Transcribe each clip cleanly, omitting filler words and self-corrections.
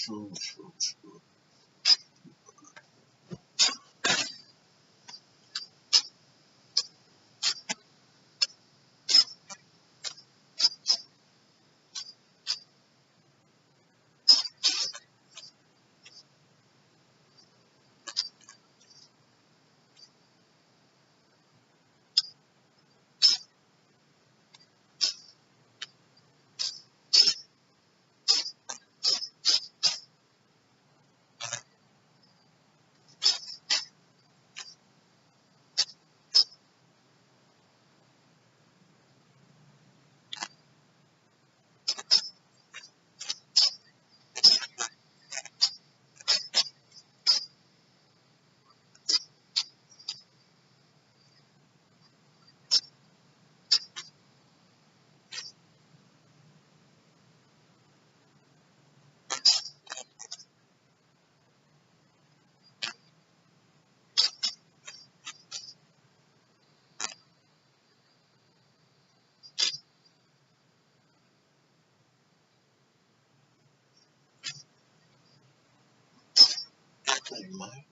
True, true, true. Hey, Mike.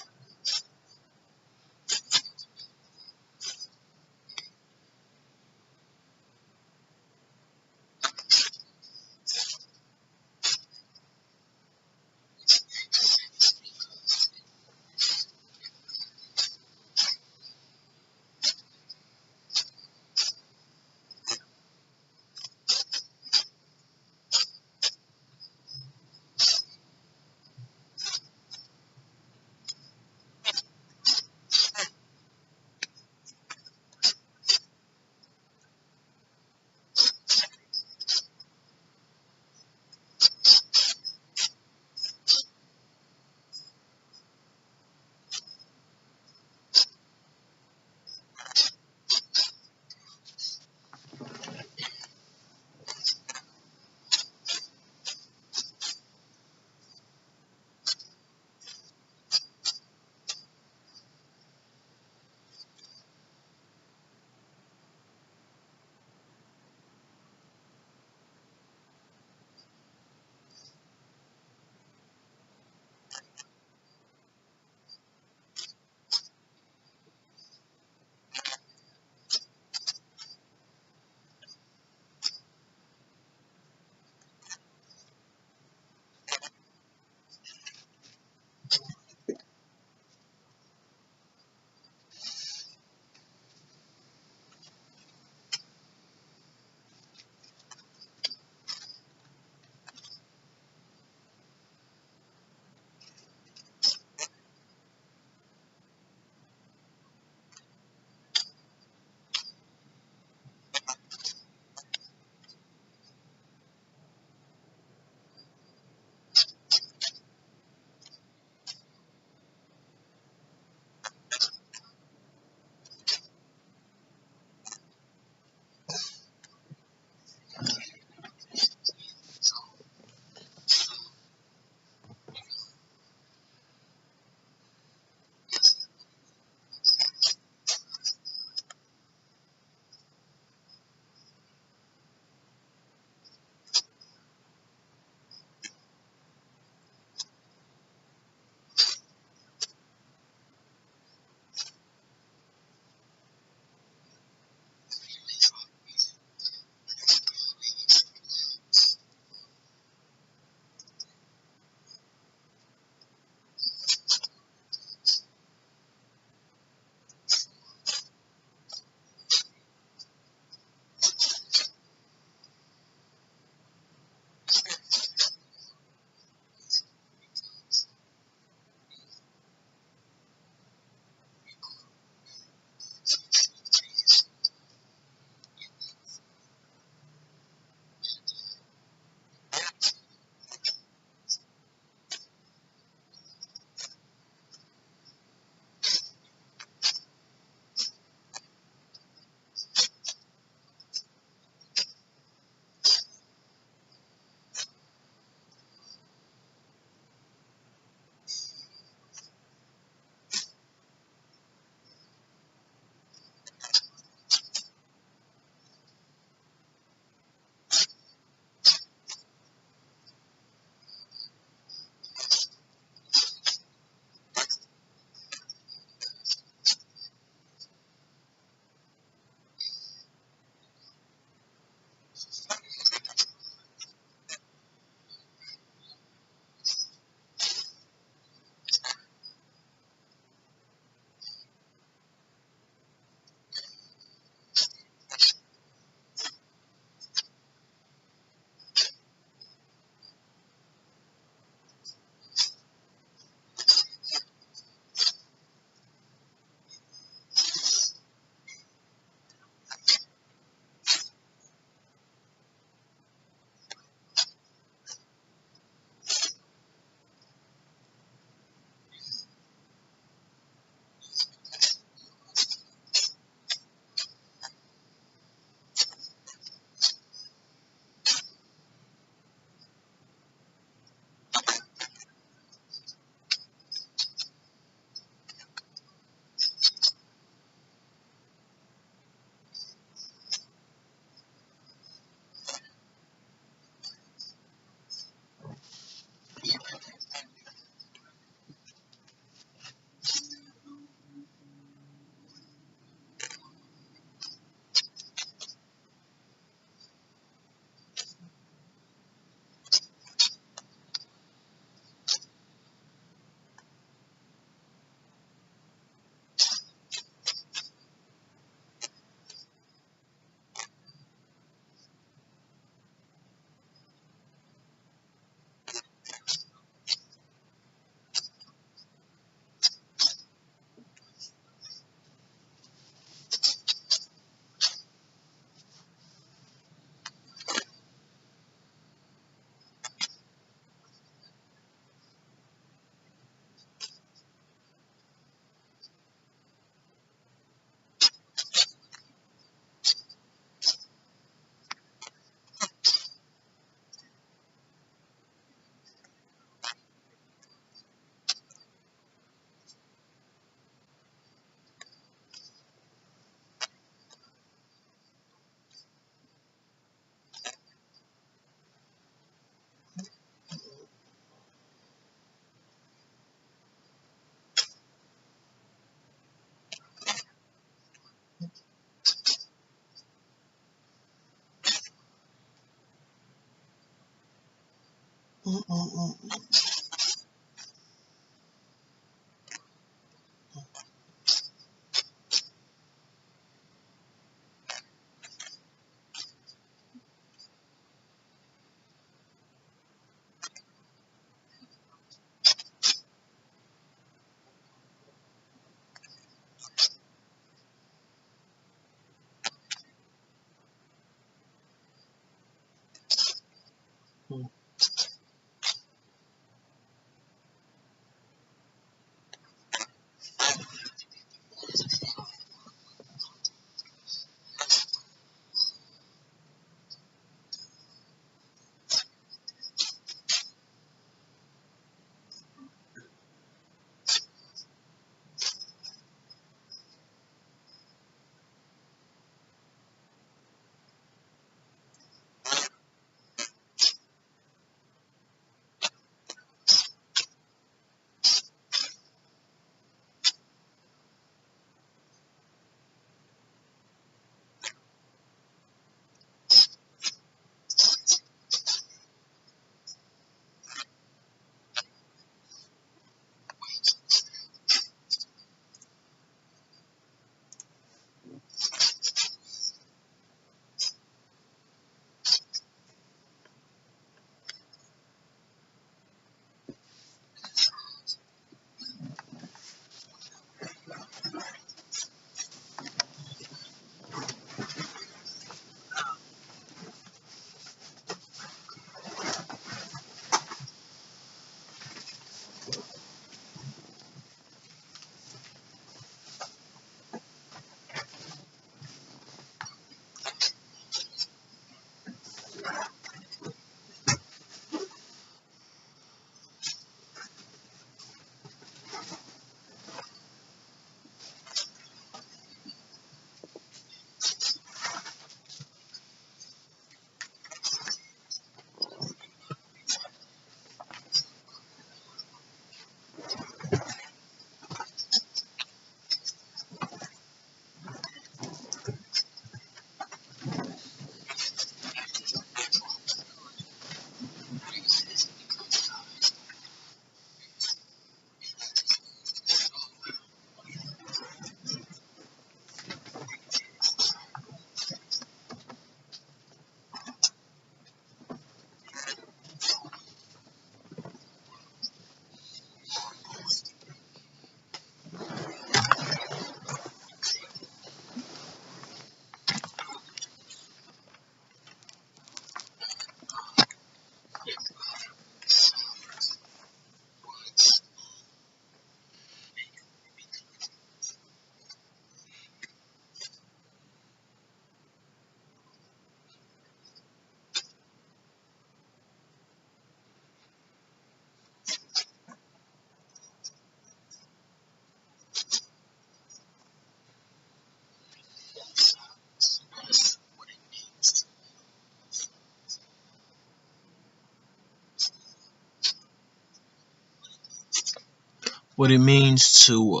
What it means to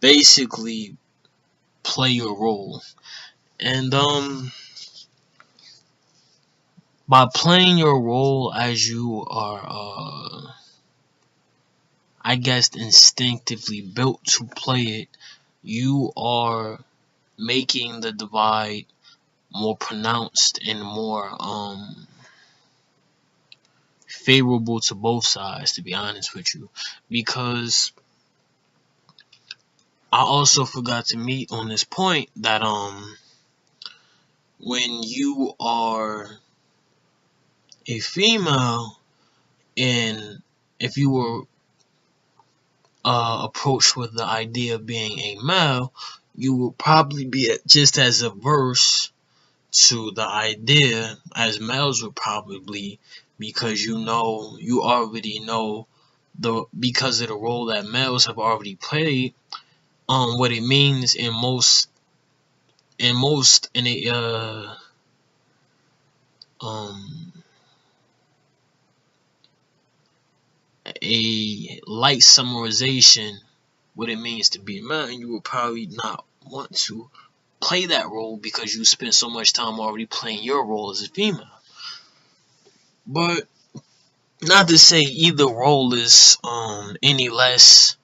basically play your role. And by playing your role as you are I guess instinctively built to play it, you are making the divide more pronounced and more favorable to both sides, to be honest with you. Because I also forgot to meet on this point that when you are a female and if you were approached with the idea of being a male, you will probably be just as averse to the idea as males would probably, because you already know because of the role that males have already played, what it means in um a light summarization what it means to be a man, you will probably not want to play that role because you spend so much time already playing your role as a female. But not to say either role is any less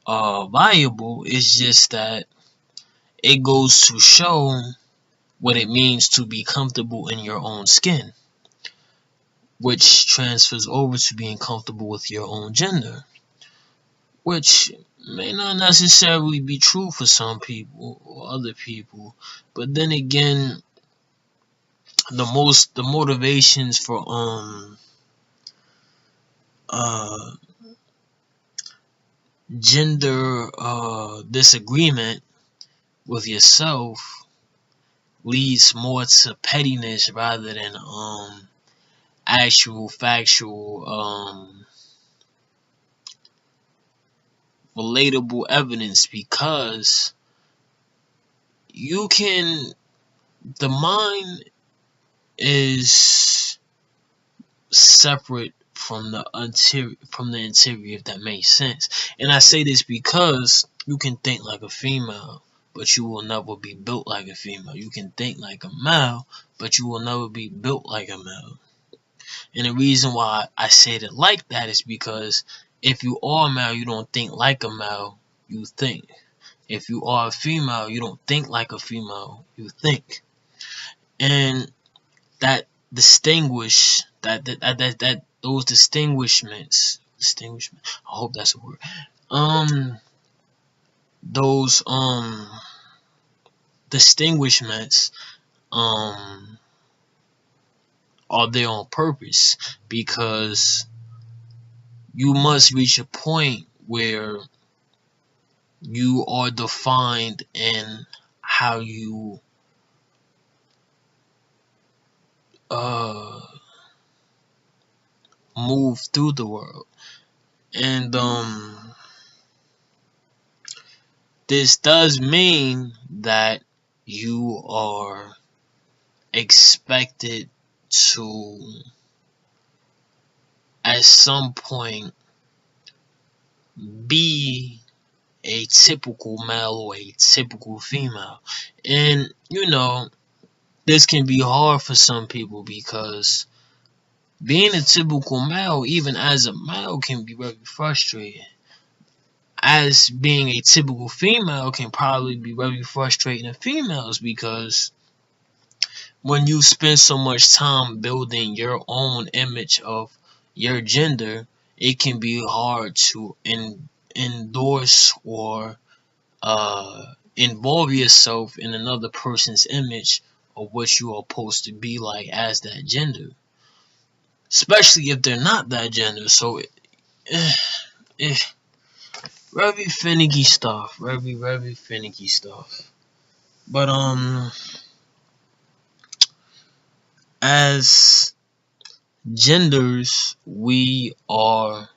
valuable. It's just that it goes to show what it means to be comfortable in your own skin, which transfers over to being comfortable with your own gender, which may not necessarily be true for some people or other people. But then again, the motivations for uh gender disagreement with yourself leads more to pettiness rather than actual factual relatable evidence, because you can the mind is separate from the interior, if that makes sense. And I say this because you can think like a female, but you will never be built like a female. You can think like a male, but you will never be built like a male. And the reason why I said it like that is because if you are a male, you don't think like a male, you think. If you are a female, you don't think like a female, you think. And that those distinguishment, I hope that's a word. Those distinguishments are there on purpose, because you must reach a point where you are defined in how you move through the world. And this does mean that you are expected to, at some point, be a typical male or a typical female. And this can be hard for some people, because being a typical male, even as a male, can be very frustrating. As being a typical female can probably be very frustrating to females, because when you spend so much time building your own image of your gender, it can be hard to endorse or involve yourself in another person's image of what you are supposed to be like as that gender, especially if they're not that gender. So very finicky stuff, very finicky stuff. But as genders, we are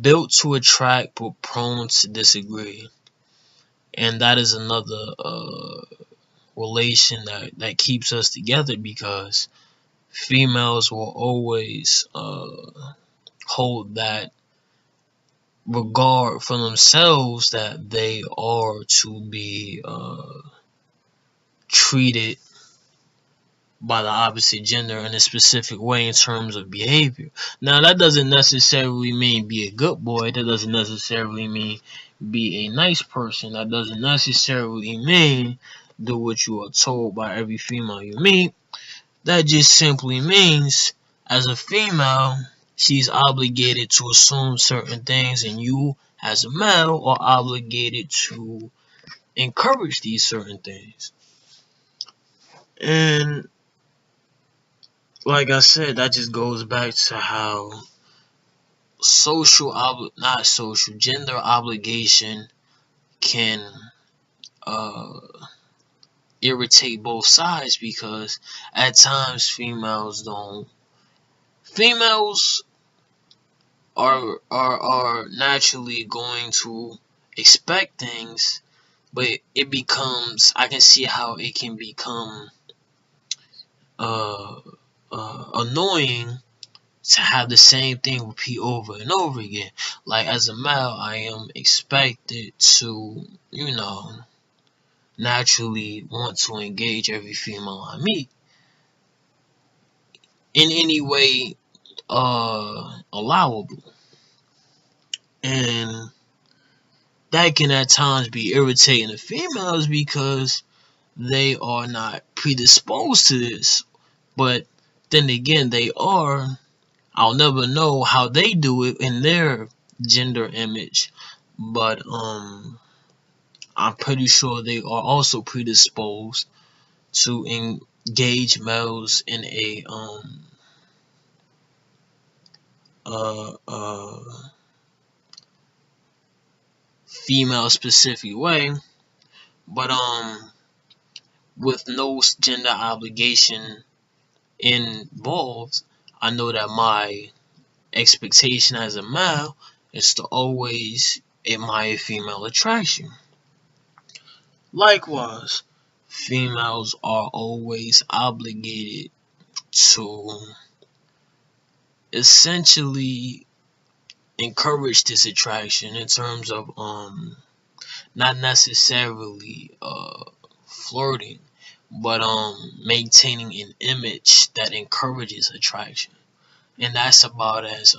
built to attract but prone to disagree, and that is another relation that keeps us together, because females will always hold that regard for themselves, that they are to be treated by the opposite gender in a specific way in terms of behavior. Now, that doesn't necessarily mean be a good boy. That doesn't necessarily mean be a nice person. That doesn't necessarily mean do what you are told by every female you meet. That just simply means, as a female, she's obligated to assume certain things, and you, as a male, are obligated to encourage these certain things. And like I said, that just goes back to how gender obligation can irritate both sides, because at times females are naturally going to expect things, but I can see how it can become annoying to have the same thing repeat over and over again. Like, as a male, I am expected to, naturally want to engage every female I meet. in any way allowable. And that can at times be irritating to females because they are not predisposed to this. But then again, they are. I'll never know how they do it in their gender image, but I'm pretty sure they are also predisposed to engage males in a uh uh female specific way, but with no gender obligation involved. I know that my expectation as a male is to always admire female attraction. Likewise, females are always obligated to essentially encourage this attraction in terms of not necessarily flirting, but maintaining an image that encourages attraction. And that's about as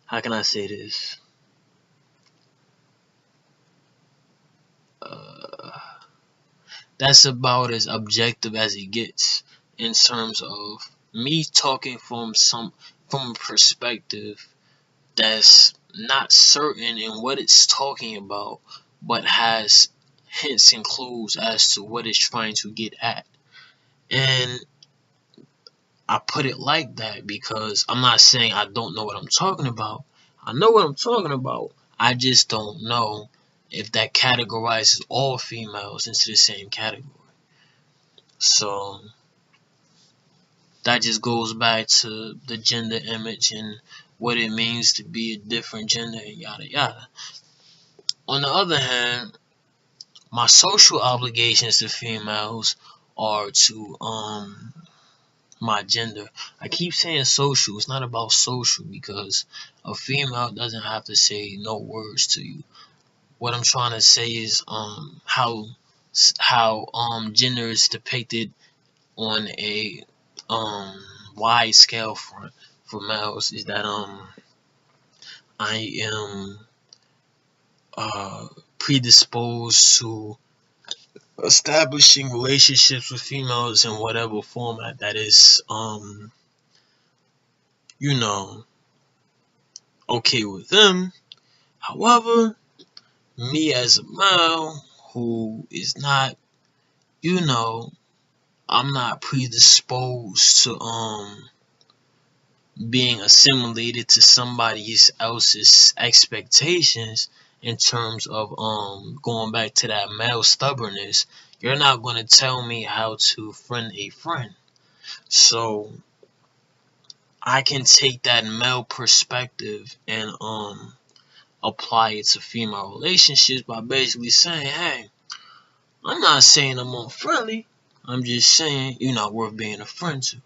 how can I say this? Uh, that's about as objective as it gets in terms of me talking from a perspective that's not certain in what it's talking about, but has hints and clues as to what it's trying to get at. And I put it like that because I'm not saying I don't know what I'm talking about. I know what I'm talking about. I just don't know if that categorizes all females into the same category. So that just goes back to the gender image and what it means to be a different gender and yada yada. On the other hand, my social obligations to females are to my gender. I keep saying social. It's not about social because a female doesn't have to say no words to you. What I'm trying to say is how gender is depicted on a um wide scale for males is that I am predisposed to establishing relationships with females in whatever format that is you know okay with them. However, me as a male who is not, you know, I'm not predisposed to being assimilated to somebody else's expectations in terms of going back to that male stubbornness. You're not going to tell me how to friend a friend. So I can take that male perspective and apply it to female relationships by basically saying, hey, I'm not saying I'm unfriendly. I'm just saying you're not worth being a friend to,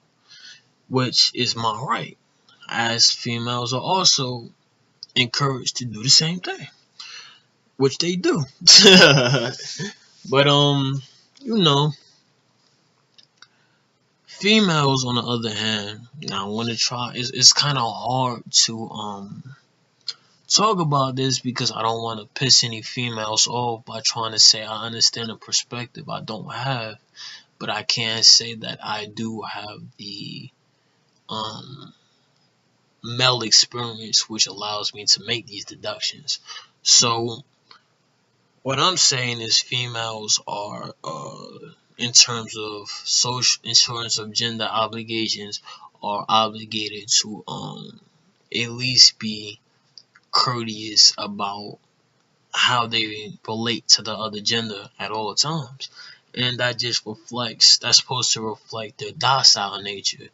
which is my right. As females are also encouraged to do the same thing, which they do. But you know, females on the other hand, now I want to try. It's kind of hard to talk about this because I don't want to piss any females off by trying to say I understand a perspective I don't have, but I can say that I do have the um male experience which allows me to make these deductions. So what I'm saying is females are in terms of social in terms of gender obligations are obligated to at least be courteous about how they relate to the other gender at all times. And that just reflects that's supposed to reflect their docile nature.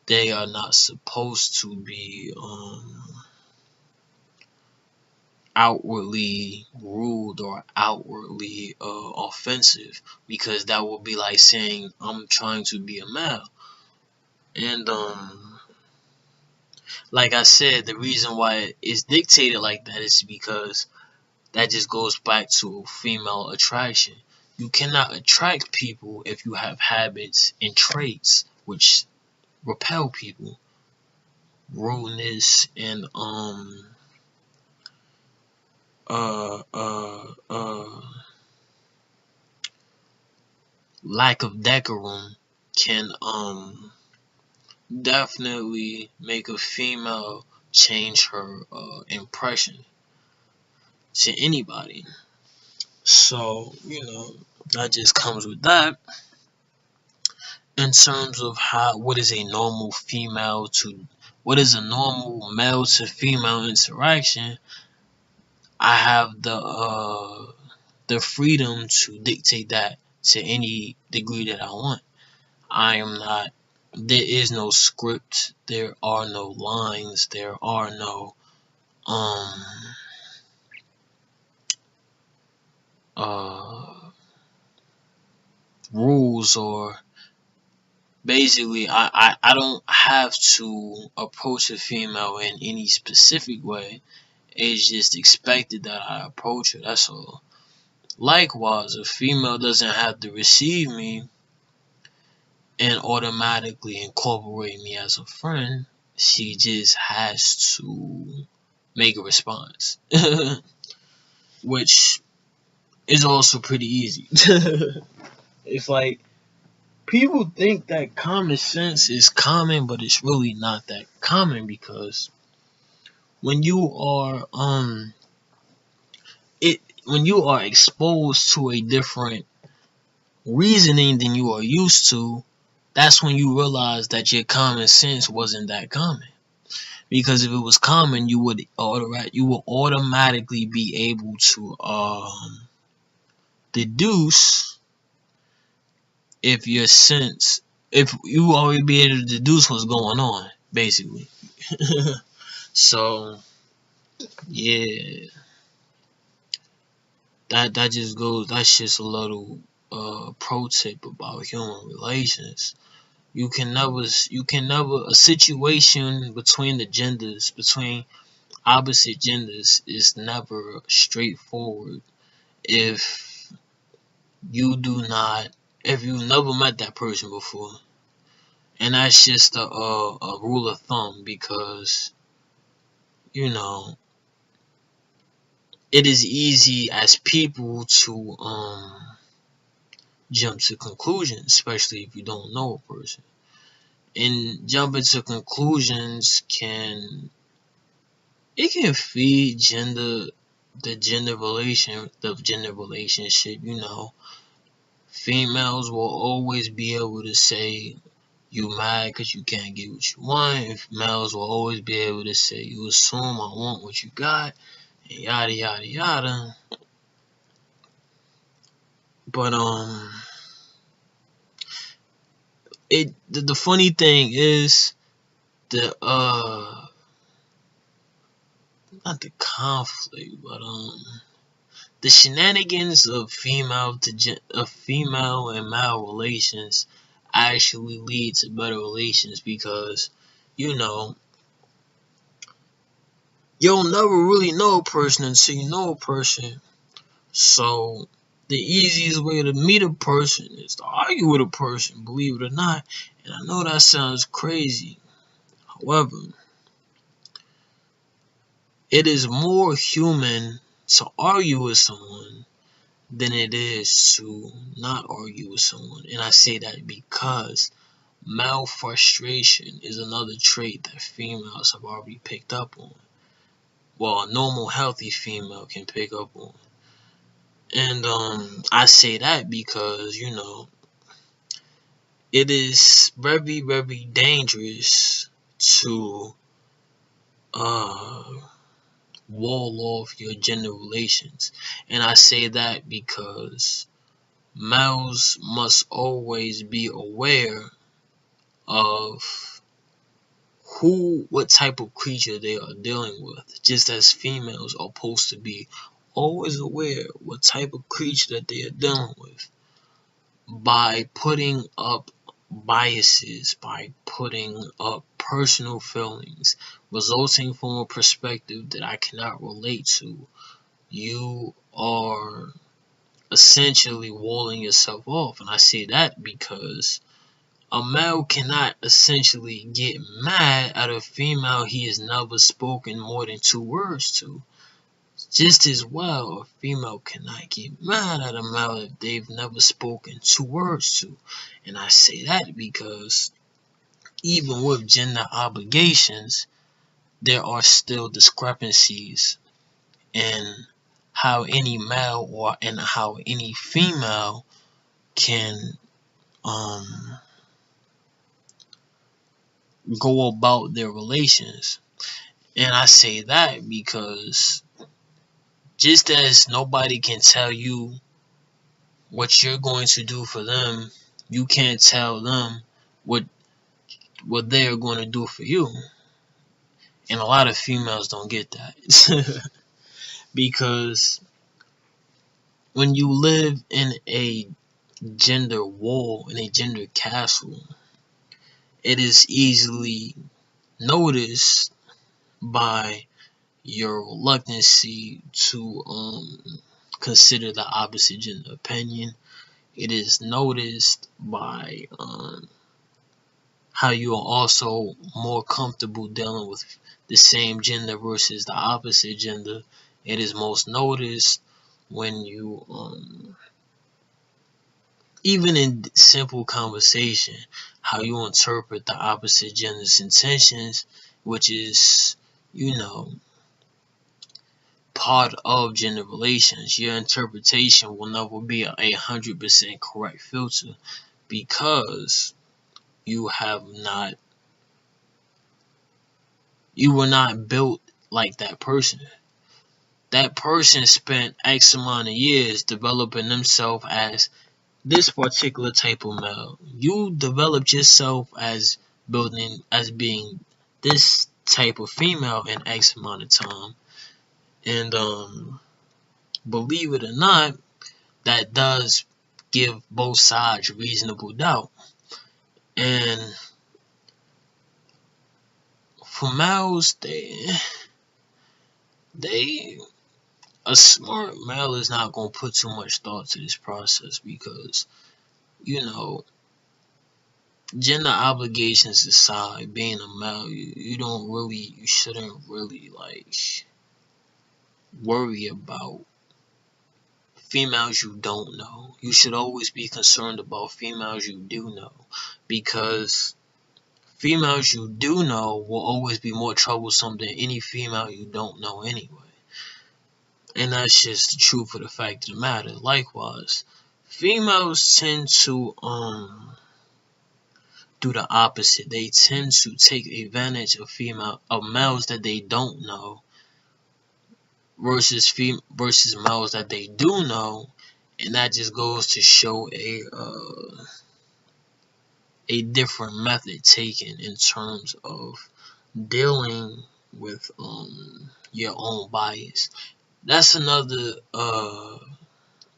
They are not supposed to be outwardly rude or outwardly offensive because that would be like saying I'm trying to be a male. And like I said, the reason why it's dictated like that is because that just goes back to female attraction. You cannot attract people if you have habits and traits which repel people. Rudeness and uh uh uh lack of decorum can definitely make a female change her impression to anybody. So, that just comes with that. In terms of what is a normal what is a normal male to female interaction, I have the freedom to dictate that to any degree that I want. I am not, there is no script, there are no lines, there are no um uh rules, or basically I don't have to approach a female in any specific way. It's just expected that I approach her, that's all. Likewise, a female doesn't have to receive me and automatically incorporate me as a friend. She just has to make a response, which is also pretty easy. It's like people think that common sense is common, but it's really not that common, because when you are when you are exposed to a different reasoning than you are used to, that's when you realize that your common sense wasn't that common. Because if it was common, you would automatically be able to deduce if your sense if you already be able to deduce what's going on, basically. So yeah, that's just a little pro tip about human relations. You can never a situation between the genders, between opposite genders, is never straightforward if you do not if you never met that person before. And that's just a rule of thumb, because you know it is easy as people to jump to conclusions, especially if you don't know a person. And jumping to conclusions can feed the gender relationship. Females will always be able to say you mad because you can't get what you want. And males will always be able to say you assume I want what you got, and yada yada yada. But the funny thing is the not the conflict, but the shenanigans of female and male relations actually lead to better relations, because you know you'll never really know a person until you know a person. So the easiest way to meet a person is to argue with a person, believe it or not. And I know that sounds crazy. However, it is more human to argue with someone than it is to not argue with someone. And I say that because male frustration is another trait that females have already picked up on. Well, a normal, healthy female can pick up on. And I say that because, it is very, very dangerous to uh, wall off your gender relations. And I say that because males must always be aware of what type of creature they are dealing with, just as females are supposed to be always aware what type of creature that they are dealing with, by putting up biases, by putting up personal feelings resulting from a perspective that I cannot relate to. You are essentially walling yourself off. And I say that because a male cannot essentially get mad at a female he has never spoken more than 2 words to. Just as well, a female cannot get mad at a male if they've never spoken 2 words to. And I say that because even with gender obligations, there are still discrepancies in how any male or and how any female can go about their relations. And I say that because just as nobody can tell you what you're going to do for them, you can't tell them what they're going to do for you. And a lot of females don't get that. Because when you live in a gender wall, in a gender castle, it is easily noticed by your reluctancy to consider the opposite gender opinion. It is noticed by how you are also more comfortable dealing with the same gender versus the opposite gender. It is most noticed when you even in simple conversation, how you interpret the opposite gender's intentions, which is, you know, part of gender relations. Your interpretation will never be a 100% correct filter because you were not built like that person. That person spent X amount of years developing themselves as this particular type of male. You developed yourself as being this type of female in X amount of time. And believe it or not, that does give both sides reasonable doubt. And for males, they a smart male is not gonna put too much thought to this process because, you know, gender obligations aside, being a male, you shouldn't really like worry about females you don't know. You should always be concerned about females you do know, because females you do know will always be more troublesome than any female you don't know anyway. And that's just the truth of the fact of the matter. Likewise, females tend to do the opposite. They tend to take advantage of males that they don't know versus males that they do know, and that just goes to show a different method taken in terms of dealing with your own bias. That's another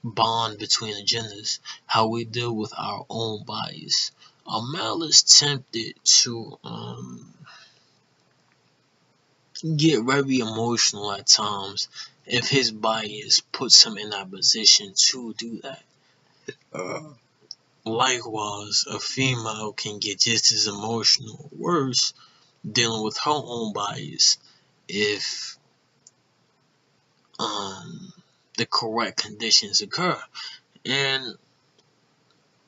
bond between the genders, how we deal with our own bias. A male is tempted to get very emotional at times if his bias puts him in that position to do that. Likewise, a female can get just as emotional, worse, dealing with her own bias if the correct conditions occur. And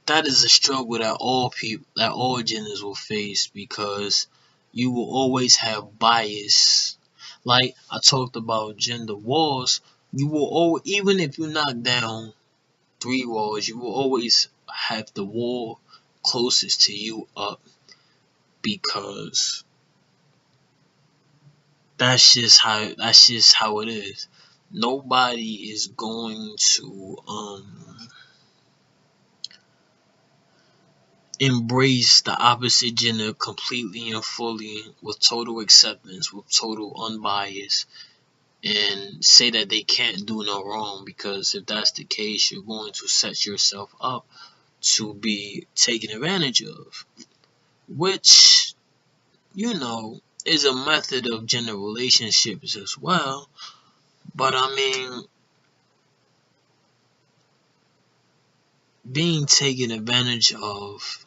that is a struggle that all genders will face, because you will always have bias. Like I talked about gender walls, you will even if you knock down 3 walls, you will always have the wall closest to you up, because that's just how it is. Nobody is going to embrace the opposite gender completely and fully with total acceptance, with total unbiased, and say that they can't do no wrong, because if that's the case, you're going to set yourself up to be taken advantage of, which, you know, is a method of gender relationships as well. But I mean, being taken advantage of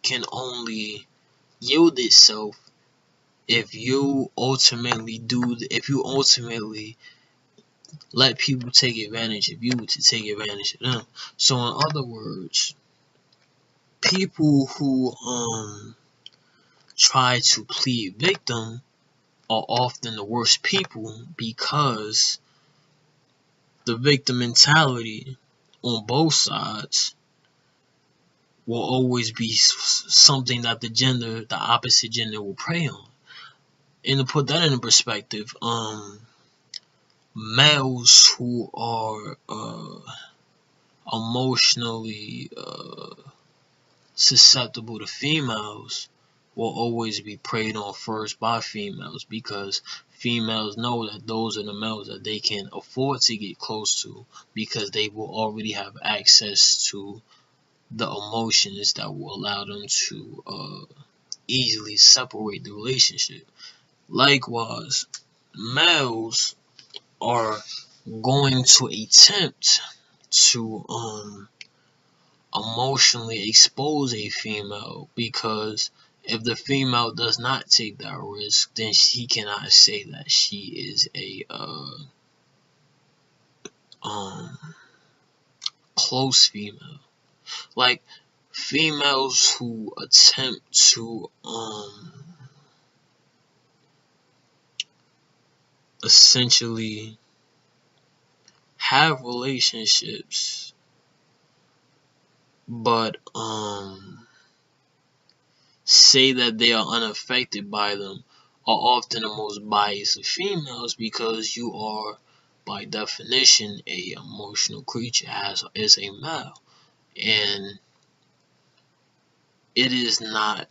can only yield itself if you ultimately let people take advantage of you to take advantage of them. So in other words, people who try to plead victim are often the worst people, because the victim mentality on both sides will always be something that the opposite gender will prey on. And to put that into perspective, males who are emotionally susceptible to females will always be preyed on first by females, because females know that those are the males that they can afford to get close to, because they will already have access to the emotions that will allow them to easily separate the relationship. Likewise, males are going to attempt to emotionally expose a female, because if the female does not take that risk, then he cannot say that she is a close female. Like, females who attempt to essentially have relationships, but say that they are unaffected by them, are often the most biased of females, because you are by definition a emotional creature as a male, and it is not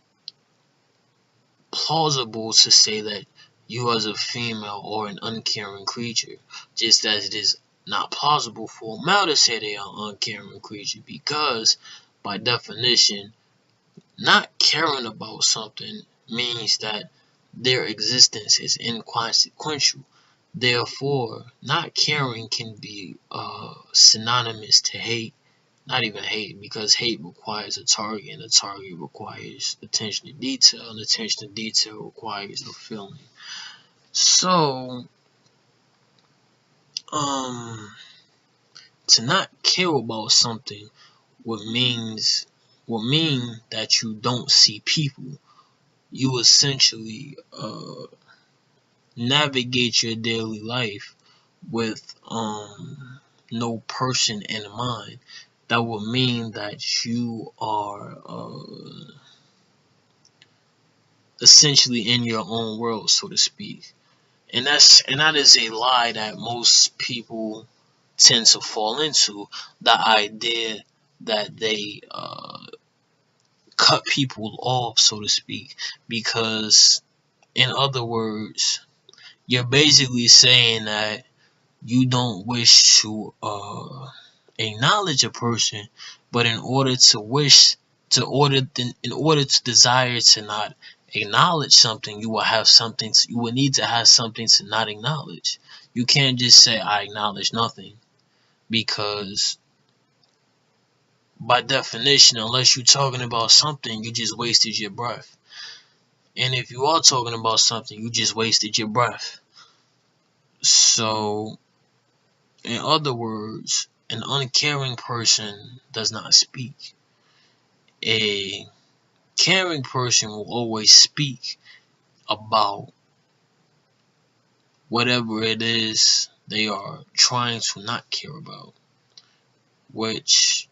plausible to say that you as a female are an uncaring creature, just as it is not plausible for a male to say they are an uncaring creature, because by definition, not caring about something means that their existence is inconsequential. Therefore, not caring can be synonymous to hate. Not even hate, because hate requires a target, and a target requires attention to detail, and attention to detail requires a feeling. So, to not care about something would mean that you don't see people. You essentially navigate your daily life with no person in mind. That would mean that you are essentially in your own world, so to speak. And that is a lie that most people tend to fall into. The idea that they cut people off, so to speak, because in other words, you're basically saying that you don't wish to acknowledge a person, but in order to desire to not acknowledge something, you will need to have something to not acknowledge. You can't just say I acknowledge nothing, because by definition, unless you're talking about something, you just wasted your breath. And if you are talking about something, you just wasted your breath. So, in other words, an uncaring person does not speak. A caring person will always speak about whatever it is they are trying to not care about, which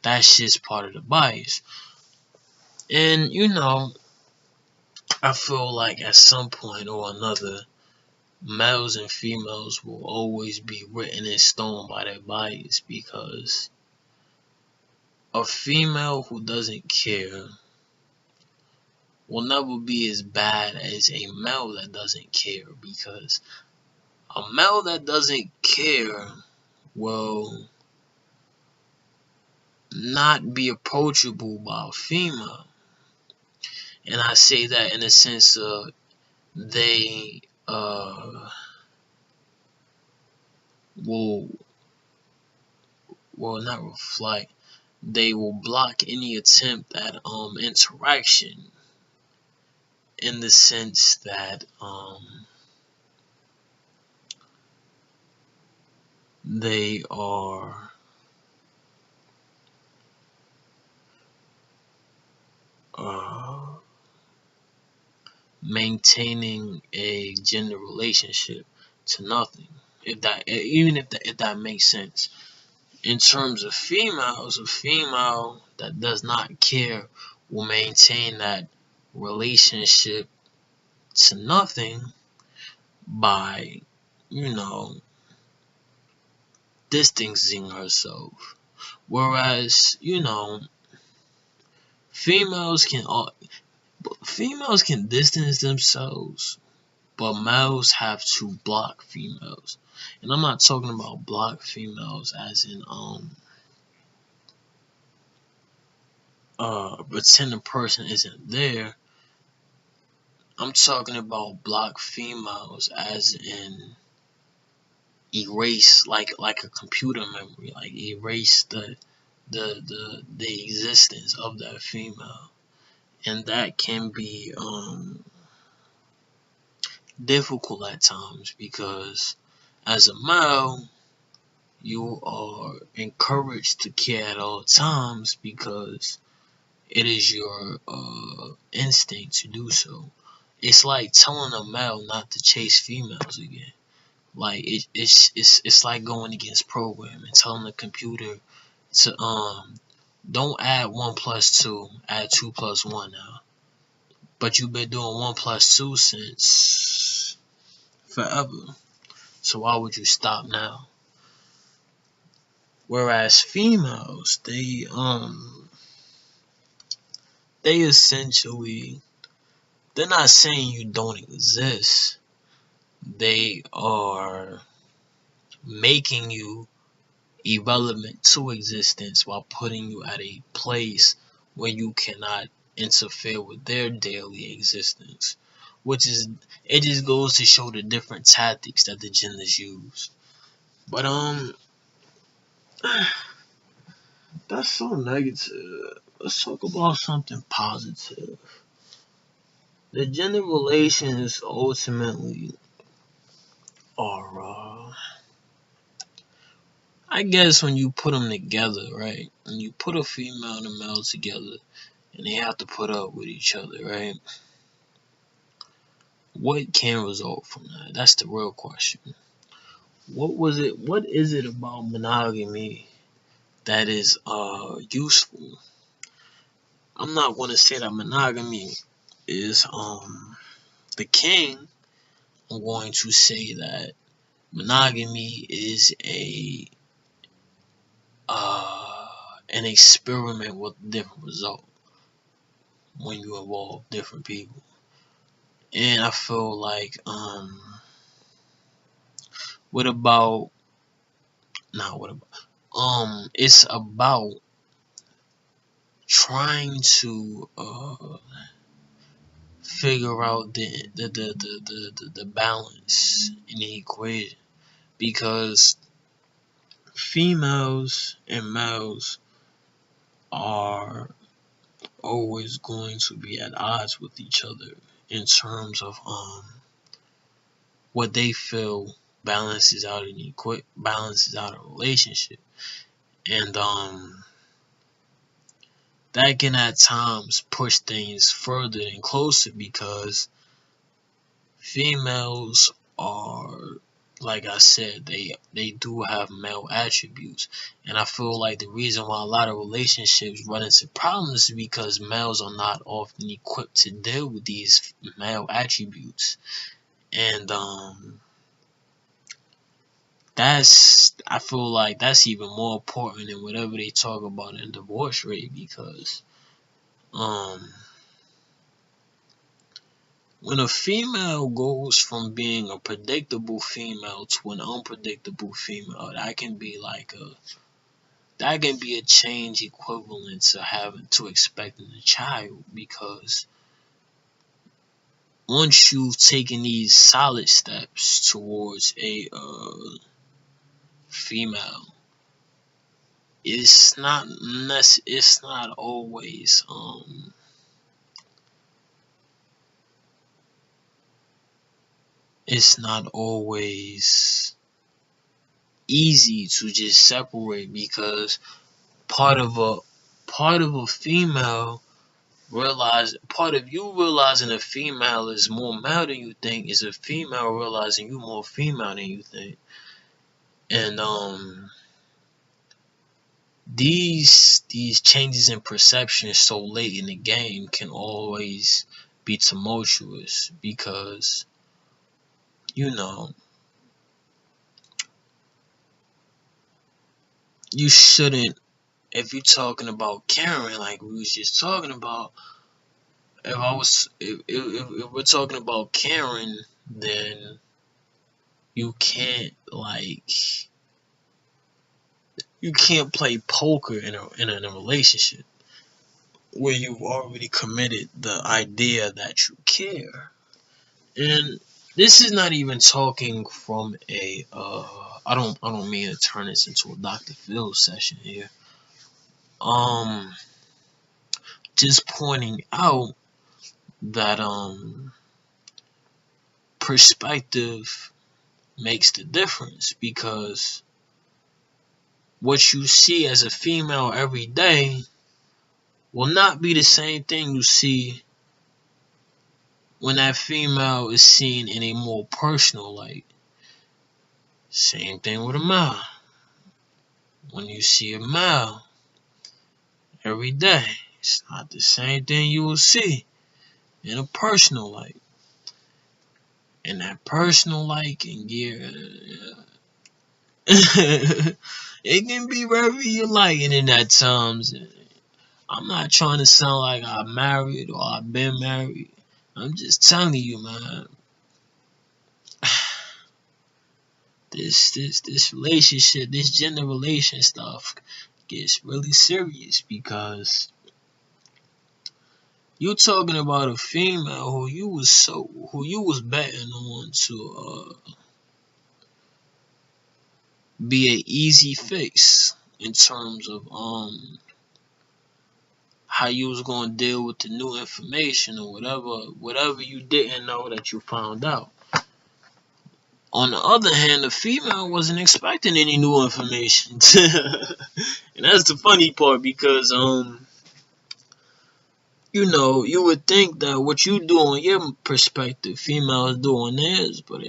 that's just part of the bias. And I feel like at some point or another, males and females will always be written in stone by their bias, because a female who doesn't care will never be as bad as a male that doesn't care, because a male that doesn't care will not be approachable by a female. And I say that in the sense of they will well, not reflect, they will block any attempt at interaction, in the sense that they are uh, maintaining a gender relationship to nothing. If that makes sense. In terms of females, a female that does not care will maintain that relationship to nothing by, you know, distancing herself. Whereas, females can females can distance themselves, but males have to block females. And I'm not talking about block females as in pretend the person isn't there. I'm talking about block females as in erase, like a computer memory, like erase the existence of that female. And that can be difficult at times, because as a male you are encouraged to care at all times, because it is your instinct to do so. It's like telling a male not to chase females again. Like it's like going against programming, telling the computer to don't add 1 plus 2, add 2 plus 1 now. But you've been doing 1 plus 2 since forever. So why would you stop now? Whereas females, they essentially, they're not saying you don't exist. They are making you irrelevant to existence while putting you at a place where you cannot interfere with their daily existence. Which is, it just goes to show the different tactics that the genders use. But that's so negative. Let's talk about something positive. The gender relations ultimately are, I guess, when you put them together, right? When you put a female and a male together, and they have to put up with each other, right? What can result from that? That's the real question. What is it about monogamy that is useful? I'm not going to say that monogamy is the king. I'm going to say that monogamy is an experiment with different results when you involve different people. And I feel like what about not what about it's about trying to figure out the balance in the equation, because females and males are always going to be at odds with each other in terms of what they feel balances out a relationship. And that can at times push things further and closer, because females are, like I said, they do have male attributes. And I feel like the reason why a lot of relationships run into problems is because males are not often equipped to deal with these male attributes. And I feel like that's even more important than whatever they talk about in divorce rate, because when a female goes from being a predictable female to an unpredictable female, that can be a change equivalent to expecting a child, because once you've taken these solid steps towards a female, it's not always it's not always easy to just separate, because part of a part of a female part of you realizing a female is more male than you think is a female realizing you more female than you think. And these changes in perception so late in the game can always be tumultuous, because you know you shouldn't, if you're talking about Karen, like we was just talking about, if we're talking about Karen, then you can't you can't play poker in a relationship where you've already committed the idea that you care. And this is not even talking from a I don't mean to turn this into a Dr. Phil session here. Um just pointing out that perspective makes the difference, because what you see as a female every day will not be the same thing you see when that female is seen in a more personal light. Same thing with a male. When you see a male every day, it's not the same thing you will see in a personal light. And that personal light can get it can be wherever you like, and in at times. I'm not trying to sound like I'm married or I've been married. I'm just telling you, man. This relationship, this gender relation stuff gets really serious, because you're talking about a female who you was betting on to be an easy fix in terms of how you was gonna deal with the new information or whatever you didn't know that you found out. On the other hand, the female wasn't expecting any new information. And that's the funny part, because you would think that what you do on your perspective, females do on theirs, but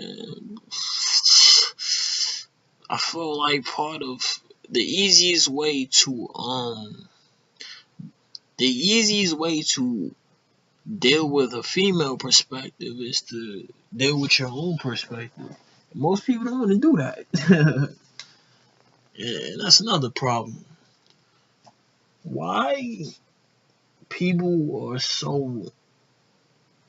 I feel like part of the easiest way to deal with a female perspective is to deal with your own perspective. Most people don't want to do that. And that's another problem. Why people are so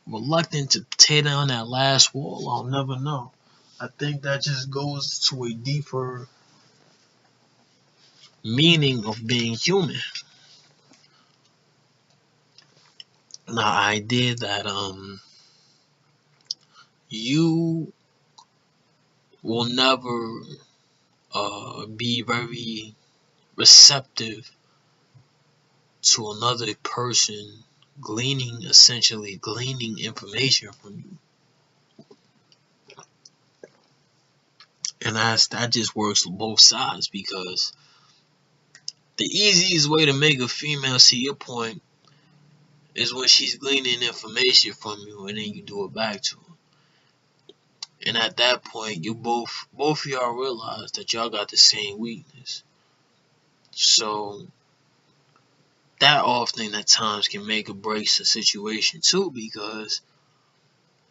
reluctant to tear down that last wall, I'll never know. I think that just goes to a deeper meaning of being human. The idea that you will never be very receptive to another person essentially gleaning information from you. And that just works on both sides, because the easiest way to make a female see your point is when she's gleaning information from you and then you do it back to her. And at that point, you both of y'all realize that y'all got the same weakness. So that often at times can make or break a situation too, because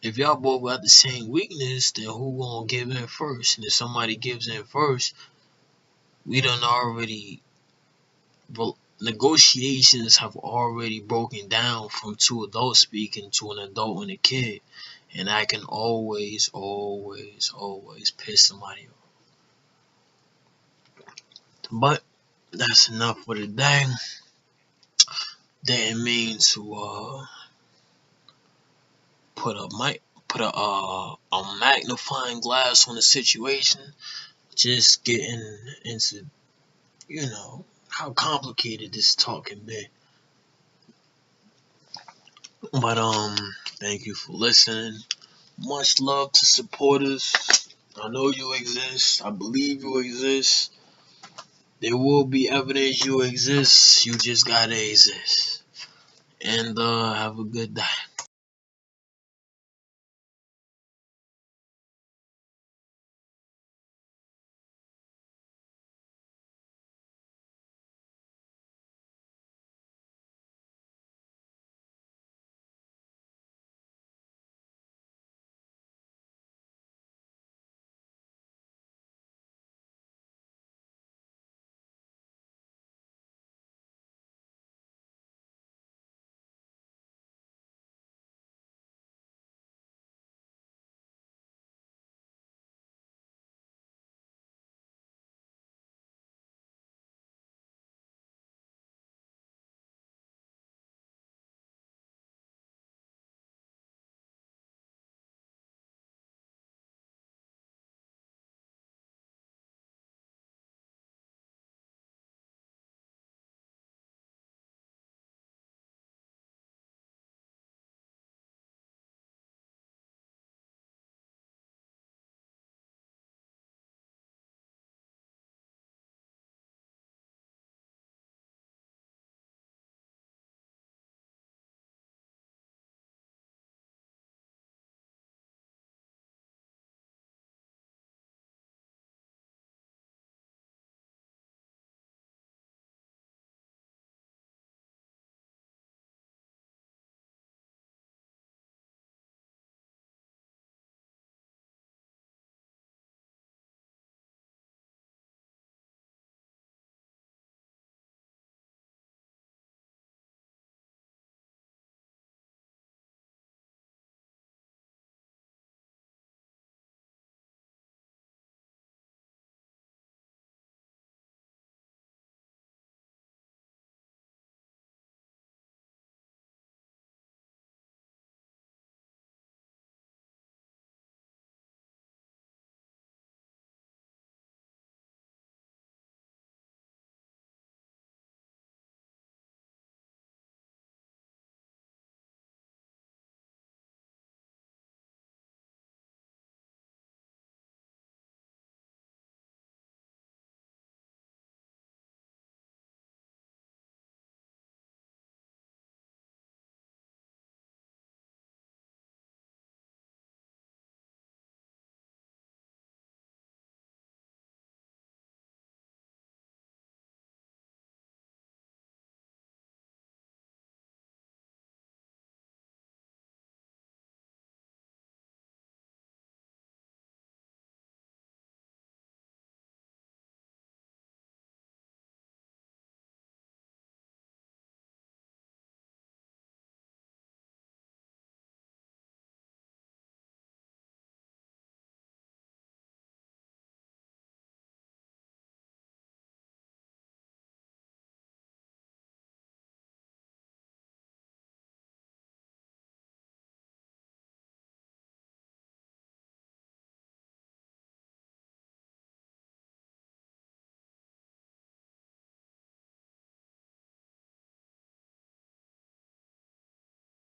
if y'all both got the same weakness, then who gonna give in first? And if somebody gives in first, we done already negotiations have already broken down from two adults speaking to an adult and a kid, and I can always piss somebody off. But that's enough for today. Didn't mean to put a magnifying glass on the situation. Just getting into how complicated this talk can be. But thank you for listening. Much love to supporters. I know you exist. I believe you exist. There will be evidence you exist. You just gotta exist. And have a good day.